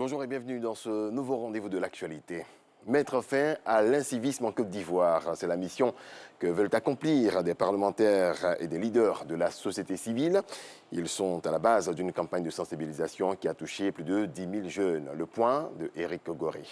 Bonjour et bienvenue dans ce nouveau rendez-vous de l'actualité. Mettre fin à l'incivisme en Côte d'Ivoire, c'est la mission que veulent accomplir des parlementaires et des leaders de la société civile. Ils sont à la base d'une campagne de sensibilisation qui a touché plus de 10 000 jeunes. Le point de Éric Goré.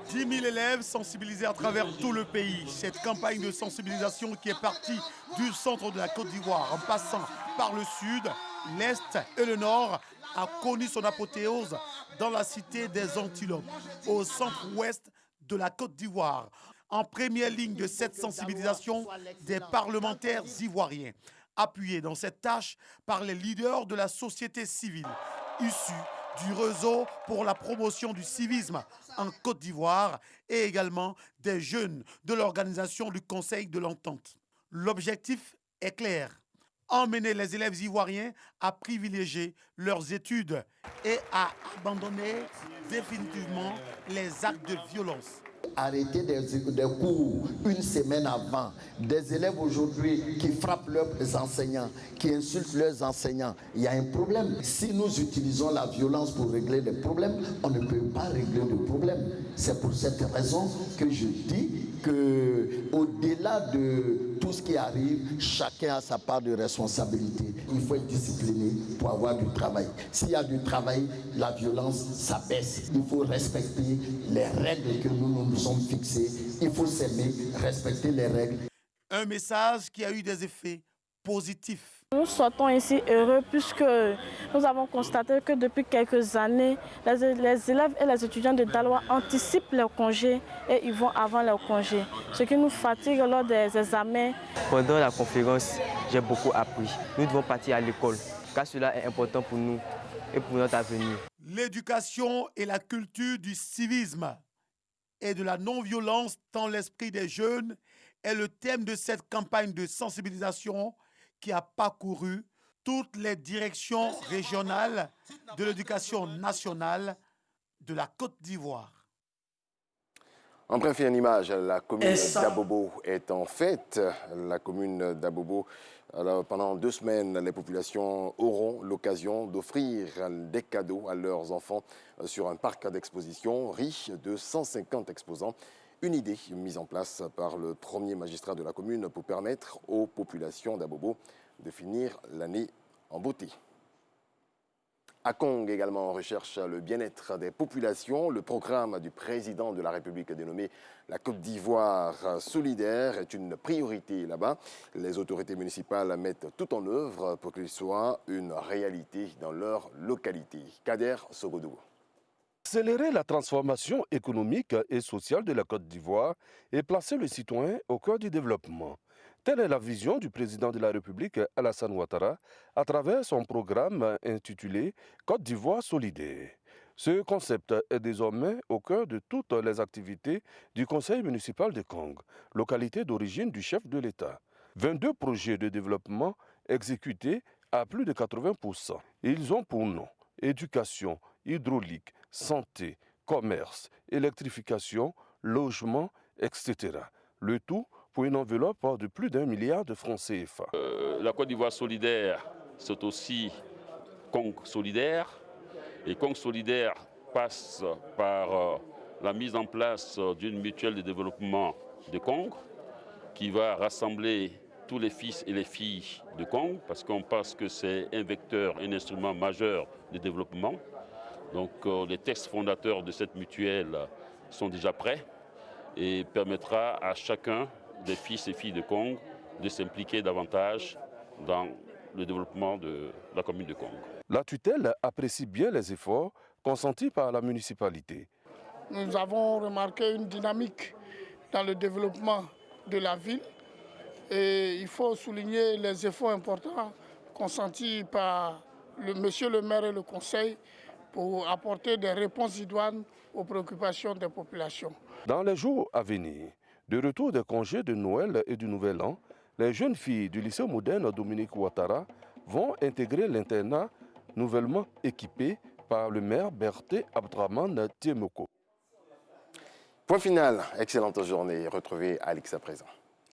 10 000 élèves sensibilisés à travers tout le pays. Cette campagne de sensibilisation qui est partie du centre de la Côte d'Ivoire en passant par le sud, l'est et le nord a connu son apothéose dans la cité des Antilopes, au centre-ouest de la Côte d'Ivoire. En première ligne de cette sensibilisation, des parlementaires ivoiriens, appuyés dans cette tâche par les leaders de la société civile, issus du réseau pour la promotion du civisme en Côte d'Ivoire et également des jeunes de l'organisation du Conseil de l'Entente. L'objectif est clair: emmener les élèves ivoiriens à privilégier leurs études et à abandonner définitivement les actes de violence. Arrêter des cours une semaine avant, des élèves aujourd'hui qui frappent leurs enseignants, qui insultent leurs enseignants, il y a un problème. Si nous utilisons la violence pour régler des problèmes, on ne peut pas régler de problème. C'est pour cette raison que je dis qu'au-delà de tout ce qui arrive, chacun a sa part de responsabilité. Il faut être discipliné pour avoir du travail. S'il y a du travail, la violence, ça baisse. Il faut respecter les règles que nous sommes fixées. Il faut s'aimer, respecter les règles. Un message qui a eu des effets positifs. Nous sortons ici heureux puisque nous avons constaté que depuis quelques années, les élèves et les étudiants de Daloa anticipent leurs congés et ils vont avant leurs congés, ce qui nous fatigue lors des examens. Pendant la conférence, j'ai beaucoup appris. Nous devons partir à l'école car cela est important pour nous et pour notre avenir. L'éducation et la culture du civisme et de la non-violence dans l'esprit des jeunes est le thème de cette campagne de sensibilisation qui a parcouru toutes les directions régionales de l'éducation nationale de la Côte d'Ivoire. En bref et en image, la commune d'Abobo est en fête. La commune d'Abobo, pendant 2 semaines, les populations auront l'occasion d'offrir des cadeaux à leurs enfants sur un parc d'exposition riche de 150 exposants. Une idée mise en place par le premier magistrat de la commune pour permettre aux populations d'Abobo de finir l'année en beauté. Akong également recherche le bien-être des populations. Le programme du président de la République dénommé la Côte d'Ivoire solidaire est une priorité là-bas. Les autorités municipales mettent tout en œuvre pour qu'il soit une réalité dans leur localité. Kader Sogodou. Accélérer la transformation économique et sociale de la Côte d'Ivoire et placer le citoyen au cœur du développement. Telle est la vision du président de la République, Alassane Ouattara, à travers son programme intitulé Côte d'Ivoire solidaire. Ce concept est désormais au cœur de toutes les activités du conseil municipal de Kong, localité d'origine du chef de l'État. 22 projets de développement exécutés à plus de 80%. Ils ont pour nom éducation, hydraulique, santé, commerce, électrification, logement, etc. Le tout pour une enveloppe de plus d'1 milliard de francs CFA. La Côte d'Ivoire solidaire, c'est aussi Kong solidaire. Et Kong solidaire passe par la mise en place d'une mutuelle de développement de Kong qui va rassembler tous les fils et les filles de Kong parce qu'on pense que c'est un vecteur, un instrument majeur de développement. Donc les textes fondateurs de cette mutuelle sont déjà prêts et permettra à chacun des fils et filles de Kong de s'impliquer davantage dans le développement de la commune de Kong. La tutelle apprécie bien les efforts consentis par la municipalité. Nous avons remarqué une dynamique dans le développement de la ville et il faut souligner les efforts importants consentis par monsieur le maire et le conseil pour apporter des réponses idoines aux préoccupations des populations. Dans les jours à venir, de retour des congés de Noël et du Nouvel An, les jeunes filles du lycée moderne Dominique Ouattara vont intégrer l'internat nouvellement équipé par le maire Berté Abdraman Tiemoko. Point final, excellente journée. Retrouvez Alix à présent.